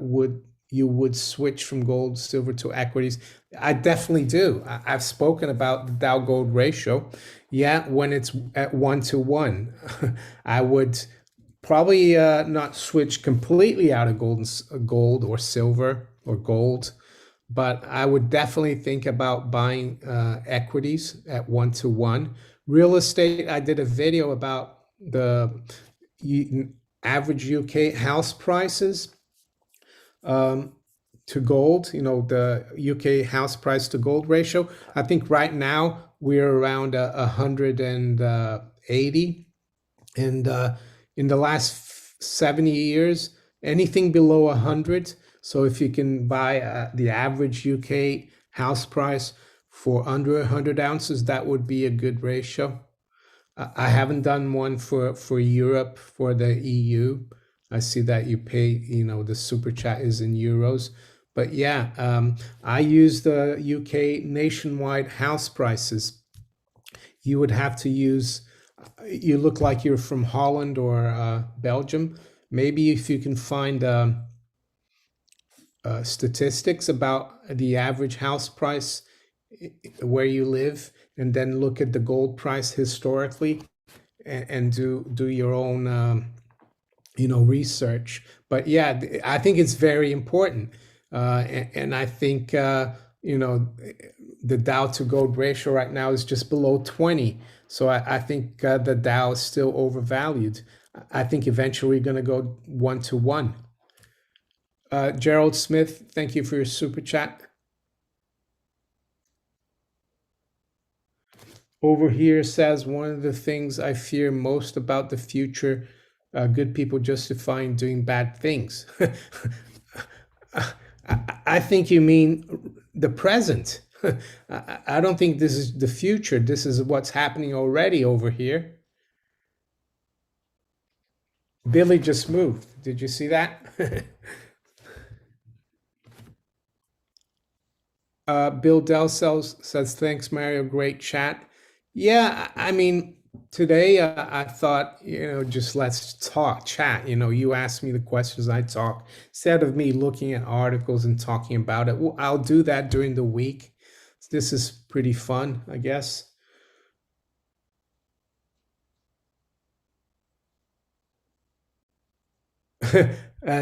you would switch from gold, silver to equities? I definitely do. I've spoken about the Dow gold ratio. Yeah, when it's at 1 to 1, I would probably not switch completely out of gold or silver or gold, but I would definitely think about buying equities at 1 to 1. Real estate, I did a video about the average UK house prices to gold, the UK house price to gold ratio. I think right now we're around 180. And in the last 70 years, anything below 100. So if you can buy the average UK house price for under 100 ounces, that would be a good ratio. I haven't done one for Europe, for the EU. I see that you pay, the super chat is in euros. But yeah, I use the UK nationwide house prices. You would have to use, you look like you're from Holland or Belgium. Maybe if you can find statistics about the average house price where you live, and then look at the gold price historically, and do your own research. But yeah, I think it's very important, and I think the Dow to gold ratio right now is just below 20. So I think the Dow is still overvalued. I think eventually we're going to go 1 to 1. Gerald Smith, thank you for your super chat. Over here says, one of the things I fear most about the future, good people justifying doing bad things. I think you mean the present. I don't think this is the future. This is what's happening already over here. Billy just moved. Did you see that? Bill Dell says, thanks, Mario. Great chat. Yeah, I mean, today I thought, just let's talk, chat. You ask me the questions, I talk. Instead of me looking at articles and talking about it, well, I'll do that during the week. This is pretty fun, I guess.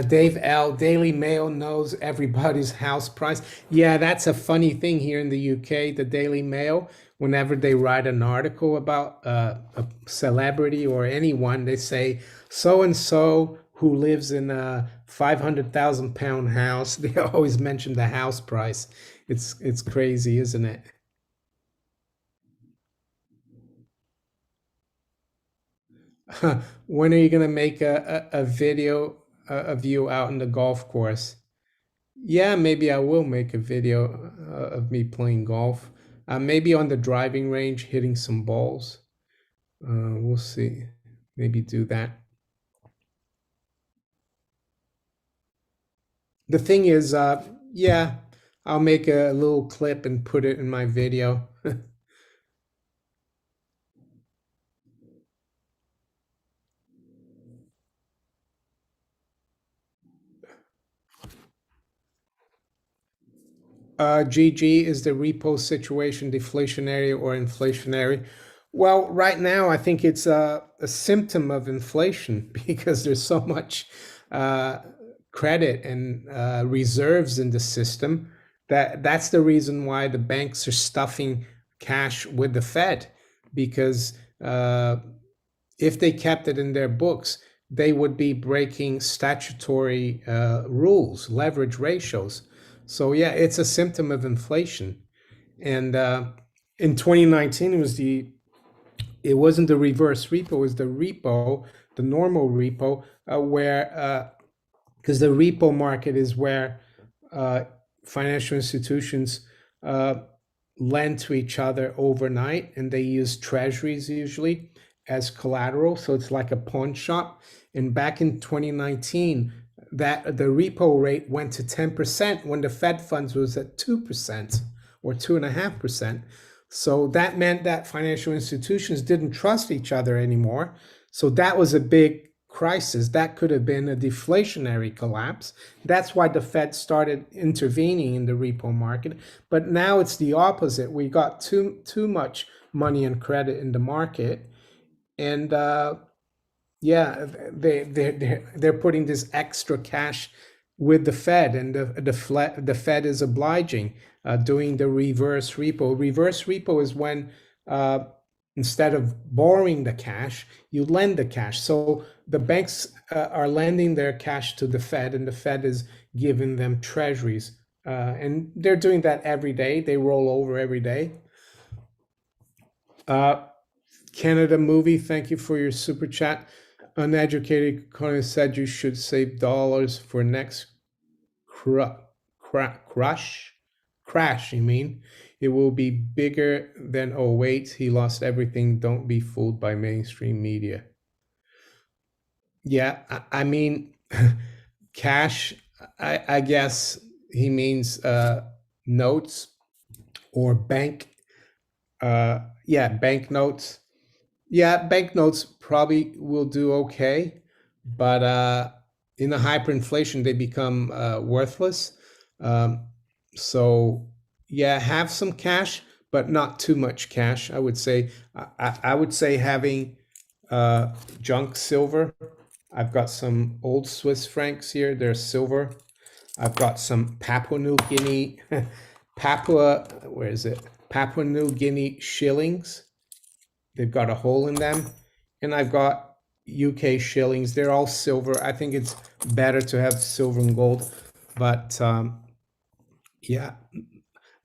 Dave L. Daily Mail knows everybody's house price. Yeah, that's a funny thing here in the UK. The Daily Mail, whenever they write an article about a celebrity or anyone, they say so and so who lives in a £500,000 house. They always mention the house price. It's crazy, isn't it? When are you gonna make a video of you out in the golf course? Yeah, maybe I will make a video of me playing golf. Maybe on the driving range, hitting some balls. We'll see. Maybe do that. The thing is, yeah, I'll make a little clip and put it in my video. GG, is the repo situation deflationary or inflationary? Well, right now, I think it's a symptom of inflation because there's so much uh, credit and reserves in the system that's the reason why the banks are stuffing cash with the Fed because if they kept it in their books, they would be breaking statutory rules, leverage ratios. So yeah, it's a symptom of inflation. And in 2019, it wasn't the reverse repo, it was the repo, the normal repo, where because the repo market is where uh, financial institutions uh, lend to each other overnight, and they use treasuries usually as collateral. So it's like a pawn shop. And back in 2019, that the repo rate went to 10% when the Fed funds was at 2% or 2.5%. So that meant that financial institutions didn't trust each other anymore. So that was a big crisis. That could have been a deflationary collapse. That's why the Fed started intervening in the repo market. But now it's the opposite. We got too much money and credit in the market, and yeah, they're putting this extra cash with the Fed, and the Fed is obliging, doing the reverse repo. Reverse repo is when instead of borrowing the cash, you lend the cash. So the banks are lending their cash to the Fed, and the Fed is giving them treasuries. And they're doing that every day. They roll over every day. Uh, Canada Movie, thank you for your super chat. Uneducated economist said you should save dollars for next cru- crush crash. You mean it will be bigger than oh wait, he lost everything. Don't be fooled by mainstream media. Yeah, I mean, cash. I guess he means notes or bank. Yeah, banknotes. Yeah, banknotes probably will do okay, but in a hyperinflation, they become worthless. Um, so yeah, have some cash, but not too much cash. I would say I would say having junk silver. I've got some old Swiss francs here. They're silver. I've got some Papua New Guinea, where is it? Papua New Guinea shillings. They've got a hole in them. And I've got UK shillings. They're all silver. I think it's better to have silver and gold. But yeah,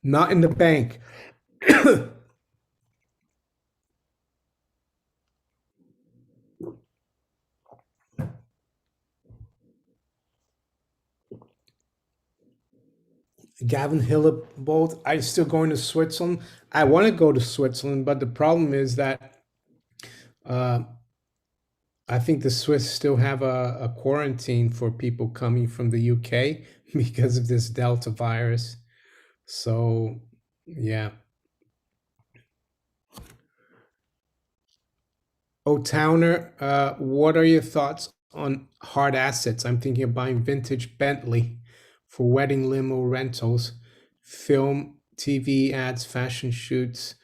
not in the bank. Gavin Hillebold, I'm still going to Switzerland. I want to go to Switzerland, but the problem is that I think the Swiss still have a quarantine for people coming from the UK because of this Delta virus. So, yeah. Oh, Towner, what are your thoughts on hard assets? I'm thinking of buying vintage Bentley for wedding limo rentals, film, TV ads, fashion shoots.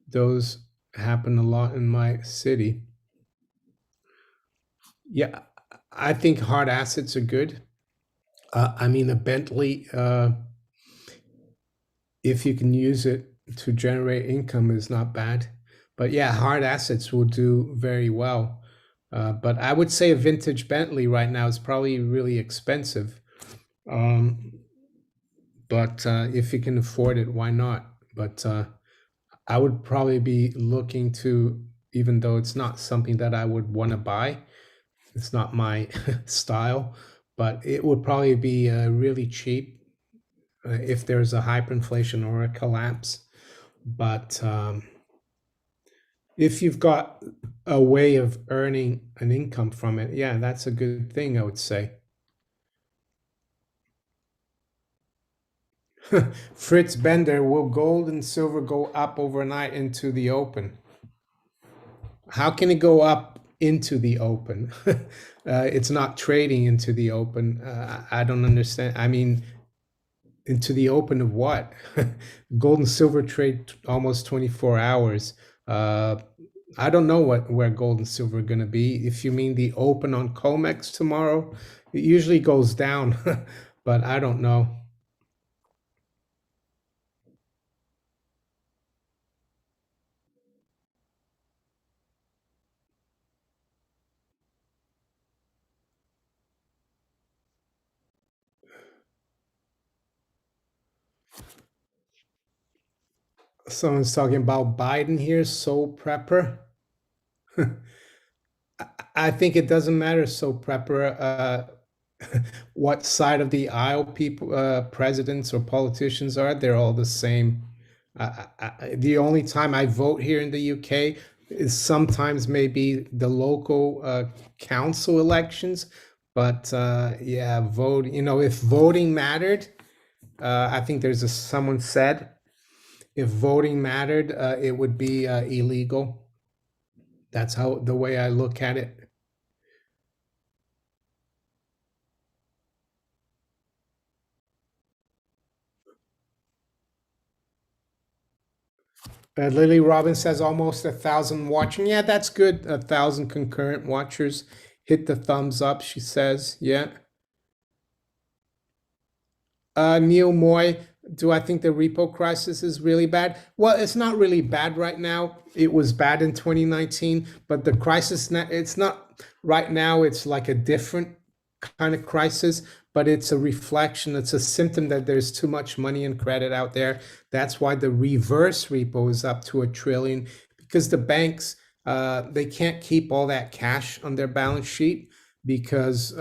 Those happen a lot in my city. Yeah, I think hard assets are good. I mean, a Bentley, if you can use it to generate income, is not bad. But yeah, hard assets will do very well. But I would say a vintage Bentley right now is probably really expensive. Um, but if you can afford it, why not? But I would probably be looking to, even though it's not something that I would want to buy, it's not my style, but it would probably be really cheap if there's a hyperinflation or a collapse. But if you've got a way of earning an income from it, yeah, that's a good thing, I would say. Fritz Bender, will gold and silver go up overnight into the open? How can it go up into the open? It's not trading into the open. I don't understand. I mean, into the open of what? Gold and silver trade almost 24 hours. Uh, I don't know where gold and silver are going to be. If you mean the open on Comex tomorrow, it usually goes down, but I don't know. Someone's talking about Biden here, soul prepper. I think it doesn't matter, soul prepper, what side of the aisle people, presidents or politicians are. They're all the same. The only time I vote here in the UK is sometimes maybe the local council elections. But yeah, vote. You know, if voting mattered, I think someone said if voting mattered, it would be illegal. That's how the way I look at it. Lily Robbins says almost 1,000 watching. Yeah, that's good. 1,000 concurrent watchers. Hit the thumbs up, she says. Yeah. Neil Moy, do I think the repo crisis is really bad? Well, it's not really bad right now. It was bad in 2019, but the crisis, it's not right now. It's like a different kind of crisis, but it's a reflection, it's a symptom that there's too much money and credit out there. That's why the reverse repo is up to 1 trillion, because the banks, they can't keep all that cash on their balance sheet because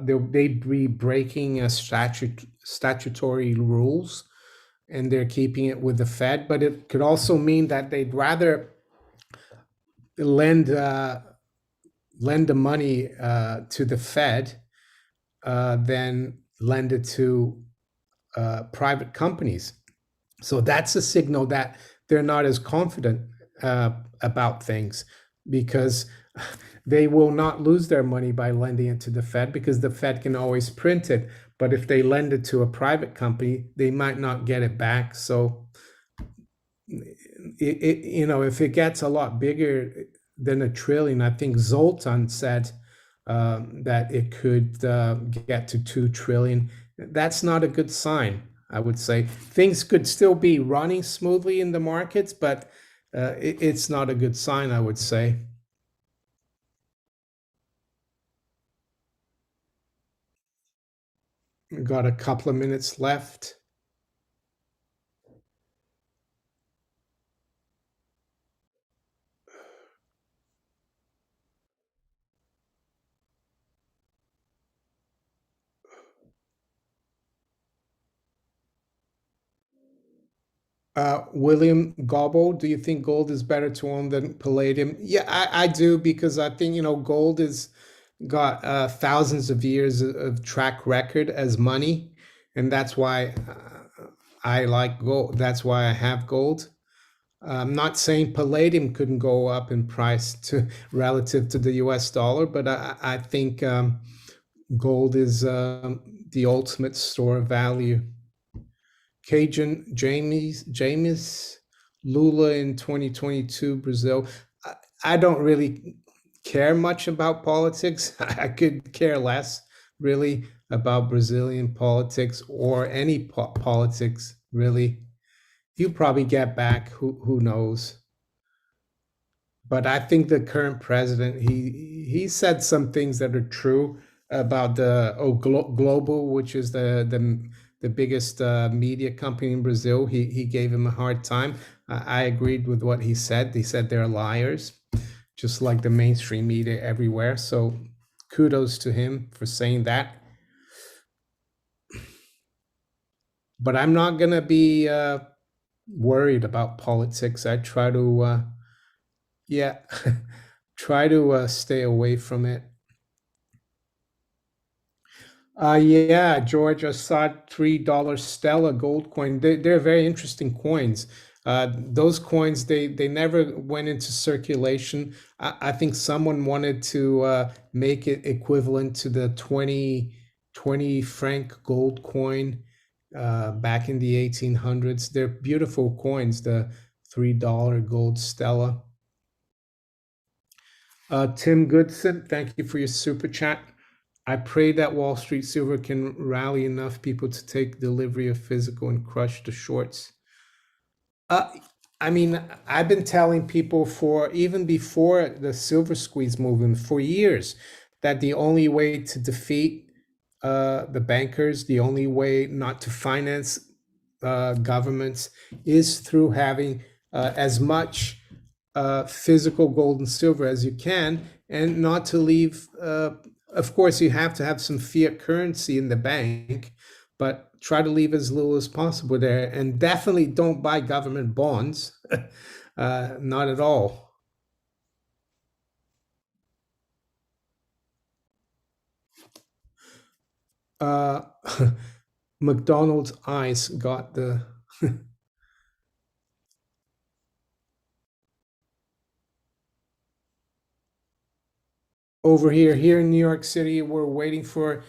they'd be breaking a statutory rules, and they're keeping it with the Fed. But it could also mean that they'd rather lend lend the money to the Fed than lend it to private companies. So that's a signal that they're not as confident about things, because they will not lose their money by lending it to the Fed because the Fed can always print it. But if they lend it to a private company, they might not get it back. So, you know, if it gets a lot bigger than 1 trillion, I think Zoltan said that it could get to 2 trillion. That's not a good sign, I would say. Things could still be running smoothly in the markets, but it's not a good sign, I would say. We've got a couple of minutes left. William Gobble, do you think gold is better to own than palladium? Yeah, I do because I think, gold has got thousands of years of track record as money, and that's why I like gold. That's why I have gold. I'm not saying palladium couldn't go up in price to relative to the US dollar, but I think gold is the ultimate store of value. Cajun James Lula in 2022 Brazil. I don't really care much about politics. I could care less really about Brazilian politics or any politics really. You probably get back. Who knows? But I think the current president, he said some things that are true about the Global, which is the biggest media company in Brazil. He gave him a hard time. I agreed with what he said. He said they're liars, just like the mainstream media everywhere. So kudos to him for saying that. But I'm not gonna be worried about politics. I try to yeah, try to stay away from it. Yeah, George, I saw $3 Stella gold coin. They're very interesting coins. Those coins, they never went into circulation. I think someone wanted to make it equivalent to the 20 franc gold coin back in the 1800s. They're beautiful coins, the $3 gold Stella. Tim Goodson, thank you for your super chat. I pray that Wall Street Silver can rally enough people to take delivery of physical and crush the shorts. Uh, I mean, I've been telling people for even before the silver squeeze movement for years that the only way to defeat the bankers, the only way not to finance governments is through having as much physical gold and silver as you can, and not to leave. Of course, you have to have some fiat currency in the bank, but try to leave as little as possible there, and definitely don't buy government bonds. Not at all. Uh, McDonald's Ice got the over here in New York City. We're waiting for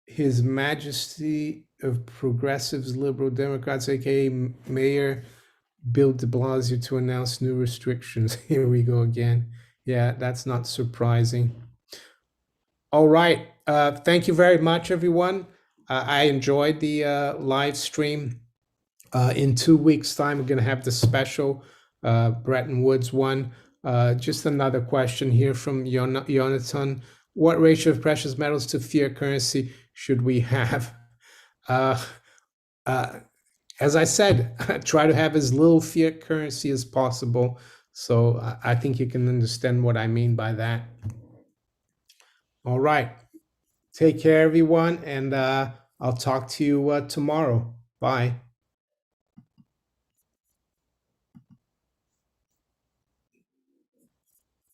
His Majesty of Progressives Liberal Democrats, aka Mayor Bill de Blasio, to announce new restrictions. Here we go again. Yeah, that's not surprising. All right. Thank you very much, everyone. I enjoyed the live stream. In 2 weeks' time, we're going to have the special Bretton Woods one. Just another question here from Jonathan. What ratio of precious metals to fiat currency should we have? Uh, uh, as I said, try to have as little fiat currency as possible. So I think you can understand what I mean by that. All right. Take care, everyone, and I'll talk to you tomorrow. Bye.